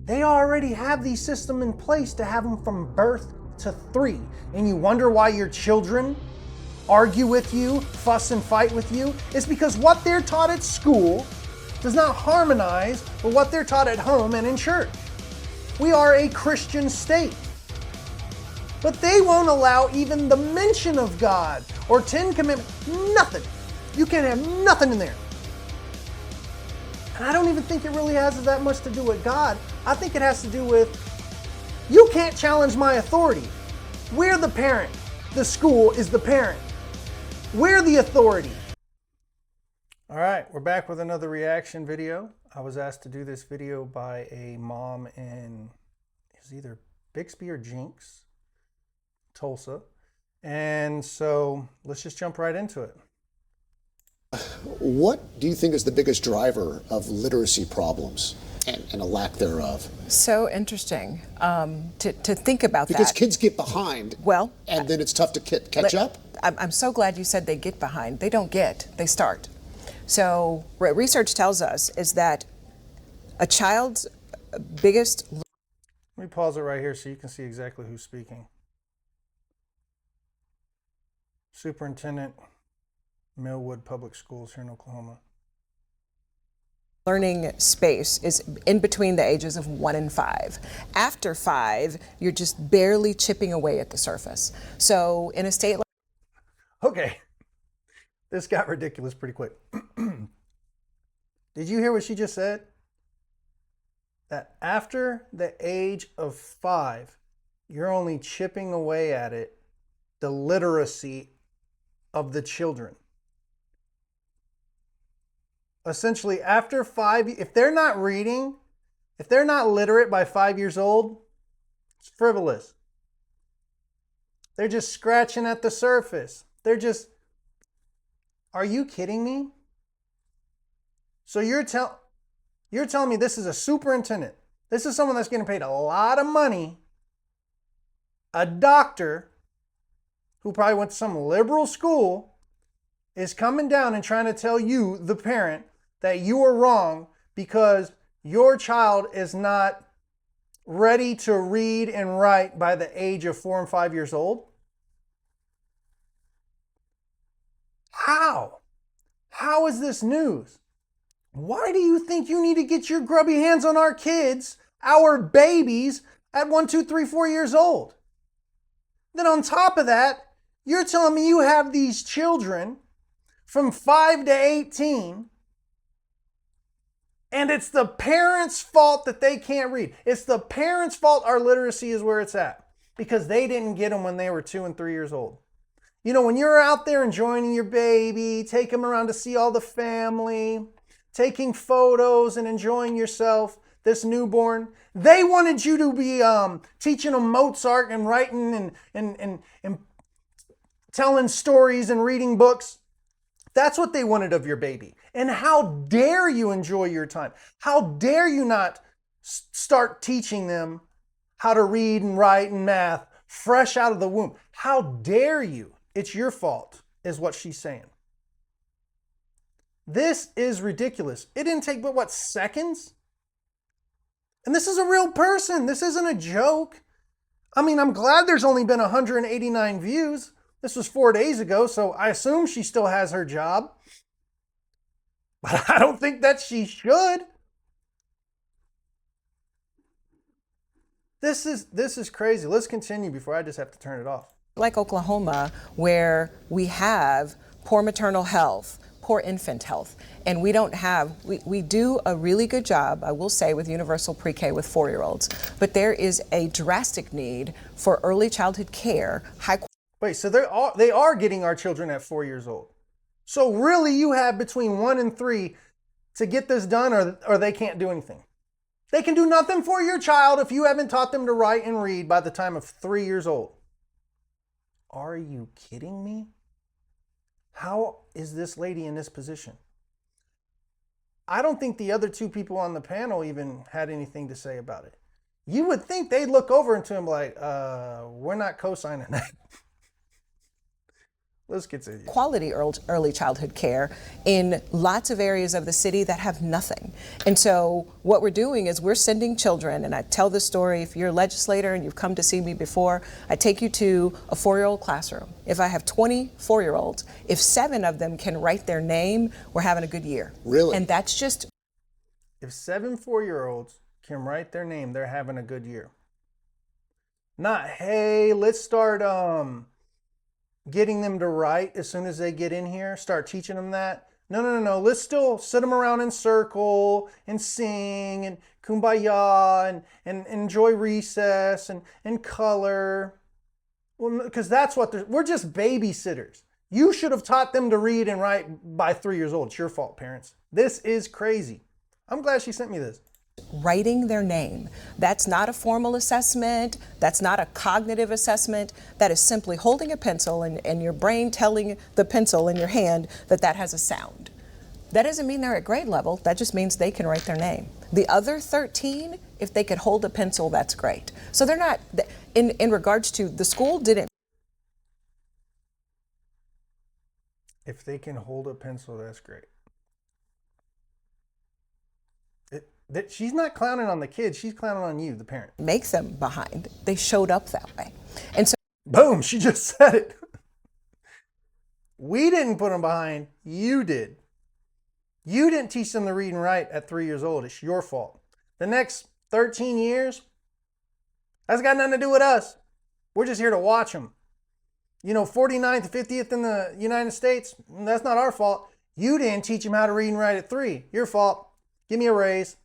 They already have these systems in place to have them from birth to 3. And you wonder why your children argue with you, fuss and fight with you? It's because what they're taught at school does not harmonize with what they're taught at home and in church. We are a Christian state. But they won't allow even the mention of God or 10 commandments, nothing. You can't have nothing in there. And I don't even think it really has that much to do with God. I think it has to do with, you can't challenge my authority. We're the parent. The school is the parent. We're the authority. All right, we're back with another reaction video. I was asked to do this video by a mom in, it was either Bixby or Jinx, Tulsa. And so let's just jump right into it. What do you think is the biggest driver of literacy problems and a lack thereof? So interesting to think about because that. Because kids get behind, well, and then it's tough to catch up? I'm so glad you said they get behind. They don't get, they start. So what research tells us is that a child's biggest... Let me pause it right here so you can see exactly who's speaking. Superintendent, Millwood Public Schools here in Oklahoma. Learning space is in between the ages of 1 and 5. After 5, you're just barely chipping away at the surface. So in a state like... Okay, this got ridiculous pretty quick. Did you hear what she just said? That after the age of 5, you're only chipping away at it, the literacy of the children. Essentially, after 5, if they're not reading, if they're not literate by 5 years old, it's frivolous. They're just scratching at the surface. They're just, are you kidding me? So you're telling me this is a superintendent. This is someone that's getting paid a lot of money, a doctor who probably went to some liberal school, is coming down and trying to tell you, the parent, that you are wrong because your child is not ready to read and write by the age of 4 and 5 years old? How? How is this news? Why do you think you need to get your grubby hands on our kids, our babies, at 1, 2, 3, 4 years old? Then on top of that, you're telling me you have these children from 5 to 18, and it's the parents' fault that they can't read. It's the parents' fault our literacy is where it's at, because they didn't get them when they were 2 and 3 years old. You know, when you're out there enjoying your baby, take them around to see all the family, taking photos and enjoying yourself, this newborn, they wanted you to be teaching them Mozart and writing and telling stories and reading books. That's what they wanted of your baby. And how dare you enjoy your time? How dare you not start teaching them how to read and write and math fresh out of the womb? How dare you? It's your fault, is what she's saying. This is ridiculous. It didn't take but what, seconds? And this is a real person. This isn't a joke. I mean, I'm glad there's only been 189 views. This was 4 days ago, so I assume she still has her job. But I don't think that she should. This is crazy. Let's continue before I just have to turn it off. Like Oklahoma, where we have poor maternal health, poor infant health, and we don't have, we do a really good job, I will say, with universal pre-K with 4-year-olds, but there is a drastic need for early childhood care, Wait, so they are getting our children at 4 years old. So really you have between 1 and 3 to get this done, or they can't do anything. They can do nothing for your child if you haven't taught them to write and read by the time of 3 years old. Are you kidding me? How is this lady in this position? I don't think the other 2 people on the panel even had anything to say about it. You would think they'd look over into him like, we're not co-signing that. Let's continue. Quality early childhood care in lots of areas of the city that have nothing. And so what we're doing is we're sending children, and I tell this story, if you're a legislator and you've come to see me before, I take you to a 4-year-old classroom. If I have 20 4-year-olds, if 7 of them can write their name, we're having a good year. Really? And that's just... If 7 4-year-olds can write their name, they're having a good year. Not, hey, let's start getting them to write as soon as they get in here, start teaching them that. No. Let's still sit them around in circle and sing and kumbaya and enjoy recess and color. Well, because that's what we're just babysitters. You should have taught them to read and write by 3 years old. It's your fault, parents. This is crazy. I'm glad she sent me this. Writing their name. That's not a formal assessment. That's not a cognitive assessment. That is simply holding a pencil and your brain telling the pencil in your hand that that has a sound. That doesn't mean they're at grade level. That just means they can write their name. The other 13, if they could hold a pencil, that's great. So they're not, in regards to the school didn't. If they can hold a pencil, that's great. She's not clowning on the kids. She's clowning on you, the parent. Make them behind. They showed up that way. And so, boom, she just said it. We didn't put them behind. You did. You didn't teach them to read and write at 3 years old. It's your fault. The next 13 years, that's got nothing to do with us. We're just here to watch them. 49th, 50th in the United States, that's not our fault. You didn't teach them how to read and write at 3. Your fault. Give me a raise.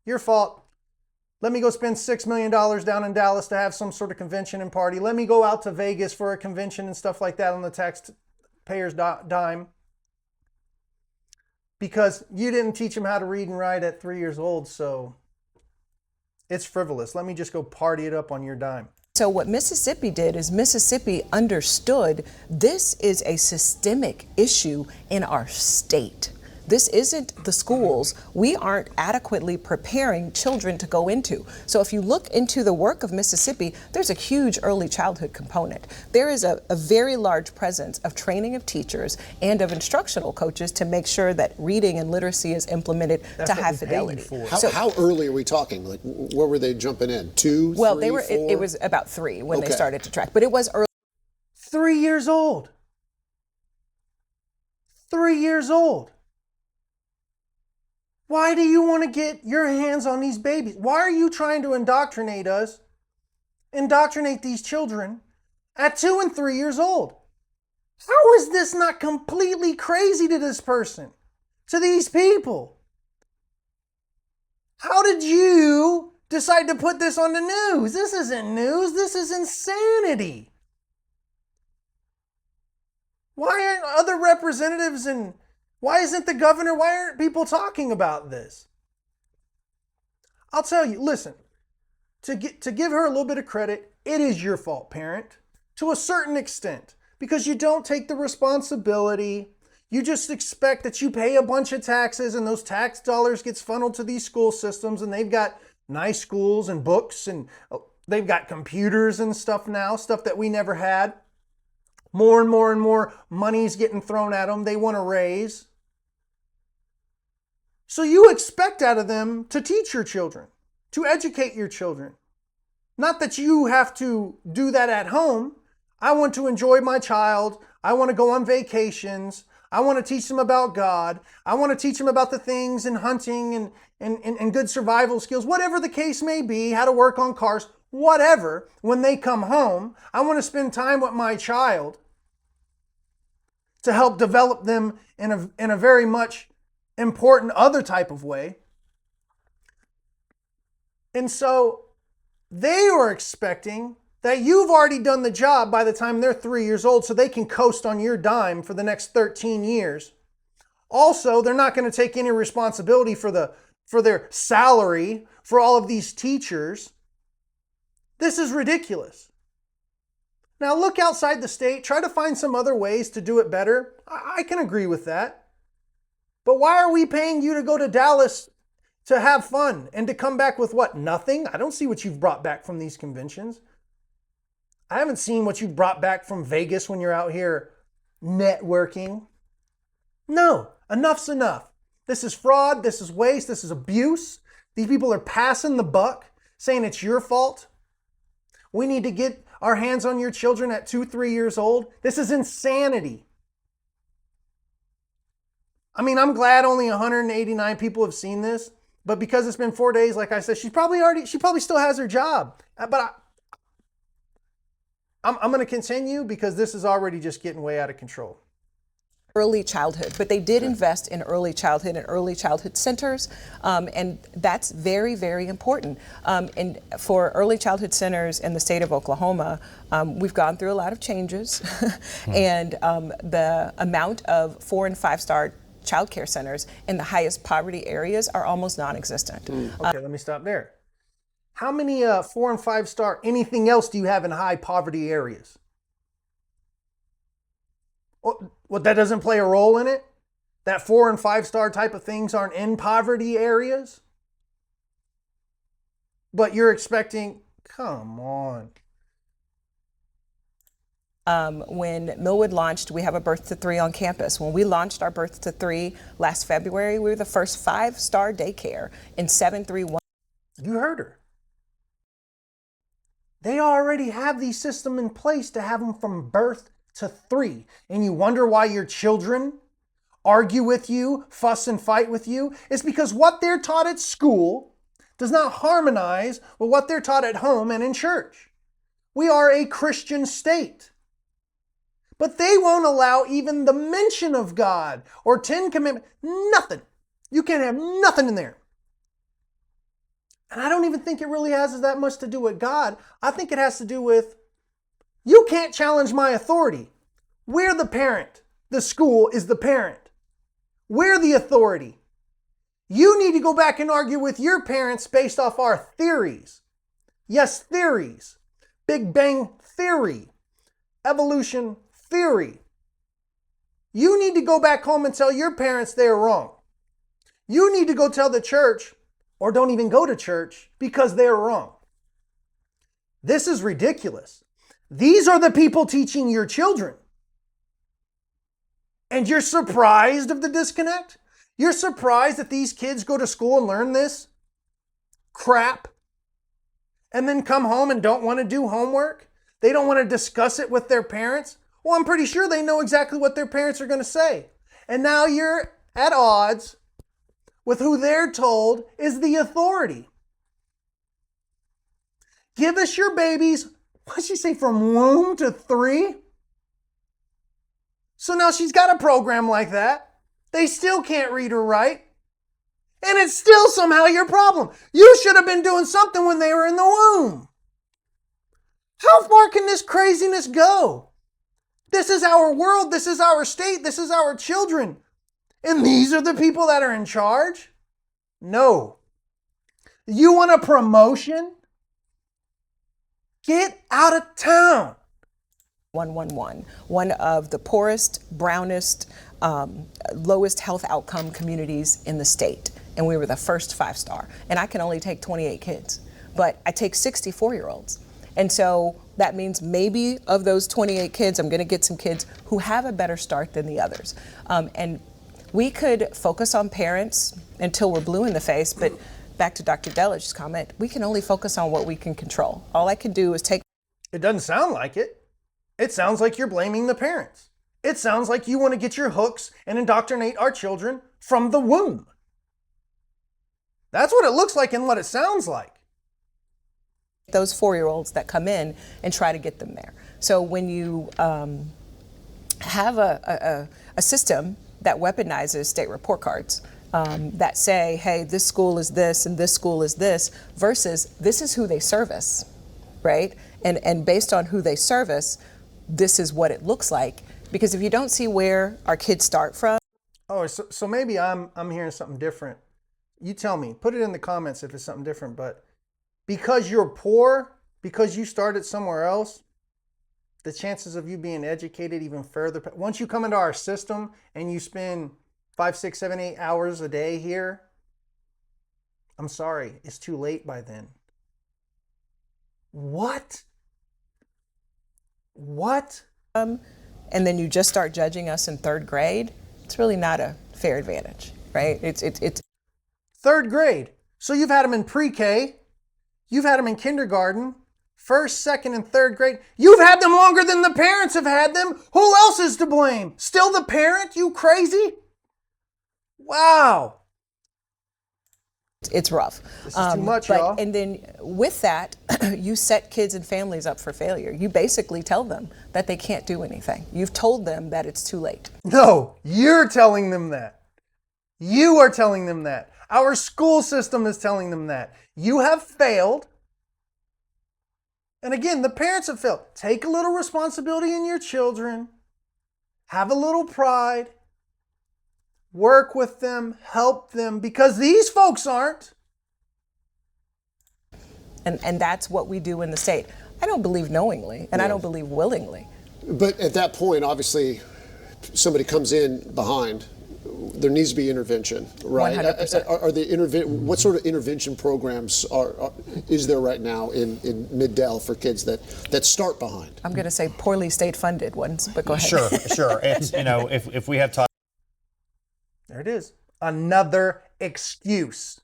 Your fault. Let me go spend $6 million down in Dallas to have some sort of convention and party. Let me go out to Vegas for a convention and stuff like that on the taxpayer's dime. Because you didn't teach them how to read and write at 3 years old, so it's frivolous. Let me just go party it up on your dime. So what Mississippi did is Mississippi understood this is a systemic issue in our state. This isn't the schools we aren't adequately preparing children to go into. So if you look into the work of Mississippi, there's a huge early childhood component. There is a very large presence of training of teachers and of instructional coaches to make sure that reading and literacy is implemented to high fidelity. How early are we talking? Like, where were they jumping in? 2, well, 3, they were. 4? It was about 3 when they started to track, but it was early. 3 years old. 3 years old. Why do you want to get your hands on these babies? Why are you trying to indoctrinate us, indoctrinate these children at 2 and 3 years old? How is this not completely crazy to this person, to these people? How did you decide to put this on the news? This isn't news. This is insanity. Why aren't other representatives and why isn't the governor, why aren't people talking about this? I'll tell you, listen, to give her a little bit of credit, it is your fault, parent, to a certain extent, because you don't take the responsibility. You just expect that you pay a bunch of taxes and those tax dollars gets funneled to these school systems, and they've got nice schools and books and they've got computers and stuff now, stuff that we never had. More and more and more money's getting thrown at them. They want to raise. So you expect out of them to teach your children, to educate your children. Not that you have to do that at home. I want to enjoy my child. I want to go on vacations. I want to teach them about God. I want to teach them about the things in hunting and good survival skills, whatever the case may be, how to work on cars, whatever. When they come home, I want to spend time with my child to help develop them in a very much important other type of way. And so they are expecting that you've already done the job by the time they're 3 years old so they can coast on your dime for the next 13 years. Also, they're not going to take any responsibility for their salary for all of these teachers. This is ridiculous. Now look outside the state, try to find some other ways to do it better. I can agree with that. But why are we paying you to go to Dallas to have fun and to come back with what? Nothing? I don't see what you've brought back from these conventions. I haven't seen what you brought back from Vegas when you're out here networking. No, enough's enough. This is fraud, this is waste, this is abuse. These people are passing the buck, saying it's your fault. We need to get our hands on your children at 2, 3 years old. This is insanity. I mean, I'm glad only 189 people have seen this, but because it's been 4 days, like I said, she probably still has her job. But I'm going to continue because this is already just getting way out of control. Early childhood, but they did invest in early childhood and early childhood centers, and that's very, very important. And for early childhood centers in the state of Oklahoma, we've gone through a lot of changes, and the amount of 4- and 5-star child care centers in the highest poverty areas are almost non-existent. Okay, let me stop there. How many 4- and 5-star anything else do you have in high poverty areas? Well, that doesn't play a role in it? That 4- and 5-star type of things aren't in poverty areas? But you're expecting, come on. When Millwood launched, we have a Birth to 3 on campus. When we launched our Birth to 3 last February, we were the first 5-star daycare in 731. You heard her. They already have the system in place to have them from birth to 3. And you wonder why your children argue with you, fuss and fight with you. It's because what they're taught at school does not harmonize with what they're taught at home and in church. We are a Christian state. But they won't allow even the mention of God or 10 commandments. Nothing. You can't have nothing in there. And I don't even think it really has that much to do with God. I think it has to do with, you can't challenge my authority. We're the parent. The school is the parent. We're the authority. You need to go back and argue with your parents based off our theories. Yes, theories. Big Bang theory. Evolution theory. You need to go back home and tell your parents they're wrong. You need to go tell the church, or don't even go to church, because they're wrong. This is ridiculous. These are the people teaching your children. And you're surprised of the disconnect? You're surprised that these kids go to school and learn this crap and then come home and don't want to do homework? They don't want to discuss it with their parents? Well, I'm pretty sure they know exactly what their parents are going to say. And now you're at odds with who they're told is the authority. Give us your babies, what'd she say, from womb to 3? So now she's got a program like that. They still can't read or write. And it's still somehow your problem. You should have been doing something when they were in the womb. How far can this craziness go? This is our world. This is our state. This is our children. And these are the people that are in charge? No. You want a promotion? Get out of town. 111, one of the poorest, brownest, lowest health outcome communities in the state. And we were the first 5-star. And I can only take 28 kids, but I take 64-year-olds. And so that means maybe of those 28 kids, I'm going to get some kids who have a better start than the others. And we could focus on parents until we're blue in the face, but back to Dr. Delich's comment, we can only focus on what we can control. All I can do is take. It doesn't sound like it. It sounds like you're blaming the parents. It sounds like you want to get your hooks and indoctrinate our children from the womb. That's what it looks like and what it sounds like. Those 4-year-olds that come in and try to get them there. So when you have a system that weaponizes state report cards that say, hey, this school is this and this school is this, versus this is who they service, right? And based on who they service, this is what it looks like. Because if you don't see where our kids start from. Oh, so maybe I'm hearing something different. You tell me, put it in the comments if it's something different, but because you're poor, because you started somewhere else, the chances of you being educated even further, once you come into our system and you spend 5, 6, 7, 8 hours a day here, I'm sorry, it's too late by then. What? and then you just start judging us in third grade, it's really not a fair advantage, right? It's Third grade. So you've had them in pre-K, you've had them in kindergarten, first, second, and third grade. You've had them longer than the parents have had them. Who else is to blame? Still the parent? You crazy? Wow. It's rough. This is too much, y'all. And then with that, you set kids and families up for failure. You basically tell them that they can't do anything. You've told them that it's too late. No, you're telling them that. You are telling them that. Our school system is telling them that. You have failed. And again, the parents have failed. Take a little responsibility in your children. Have a little pride. Work with them, help them, because these folks aren't. And that's what we do in the state. I don't believe knowingly, and I don't believe willingly. But at that point, obviously, somebody comes in behind. There needs to be intervention, right? 100%. Are the what sort of intervention programs is there right now in Mid-Del for kids that start behind? I'm going to say poorly state funded ones, but go ahead. Sure. It's, if we have time. There it is. Another excuse.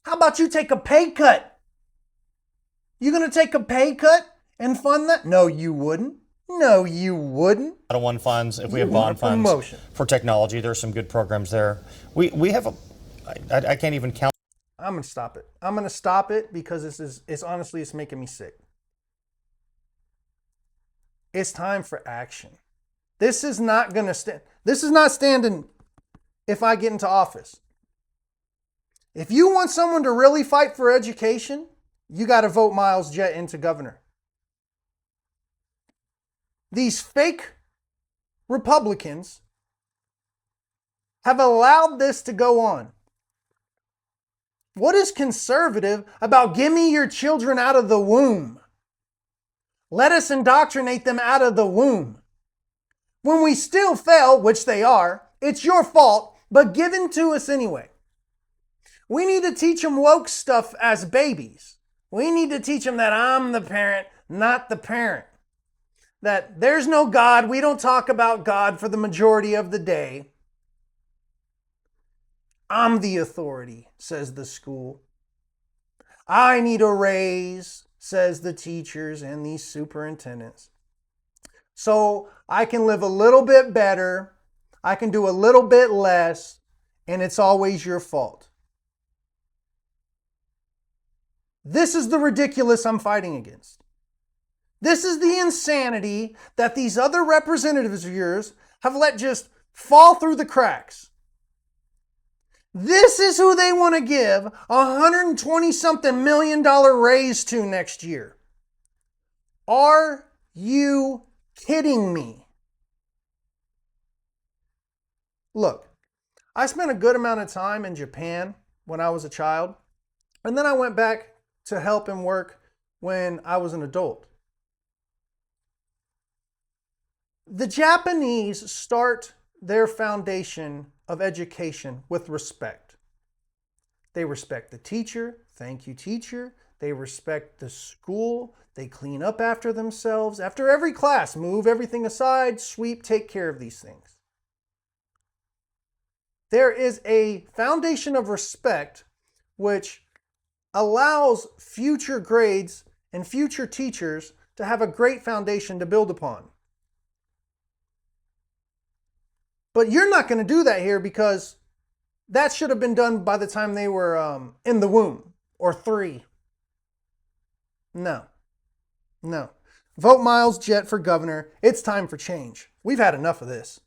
How about you take a pay cut? You gonna take a pay cut and fund that? No, you wouldn't. No, you wouldn't. Title I funds, if we have bond funds for technology, there's some good programs there. We have I can't even count. I'm gonna stop it. I'm gonna stop it because it's honestly, it's making me sick. It's time for action. This is not gonna stand. This is not standing if I get into office. If you want someone to really fight for education, you got to vote Myles, Jett into governor. These fake Republicans have allowed this to go on. What is conservative about give me your children out of the womb? Let us indoctrinate them out of the womb. When we still fail, which they are, it's your fault, but given to us anyway. We need to teach them woke stuff as babies. We need to teach them that I'm the parent, not the parent. That there's no God. We don't talk about God for the majority of the day. I'm the authority, says the school. I need a raise, says the teachers and these superintendents. So I can live a little bit better, I can do a little bit less, and it's always your fault. This is the ridiculous I'm fighting against. This is the insanity that these other representatives of yours have let just fall through the cracks. This is who they want to give $120-something million raise to next year. Are you kidding me? Look, I spent a good amount of time in Japan when I was a child, and then I went back to help and work when I was an adult. The Japanese start their foundation of education with respect. They respect the teacher, thank you teacher. They respect the school. They clean up after themselves. After every class, move everything aside, sweep, take care of these things. There is a foundation of respect which allows future grades and future teachers to have a great foundation to build upon. But you're not going to do that here because that should have been done by the time they were in the womb or 3. No. Vote Myles, Jett for governor. It's time for change. We've had enough of this.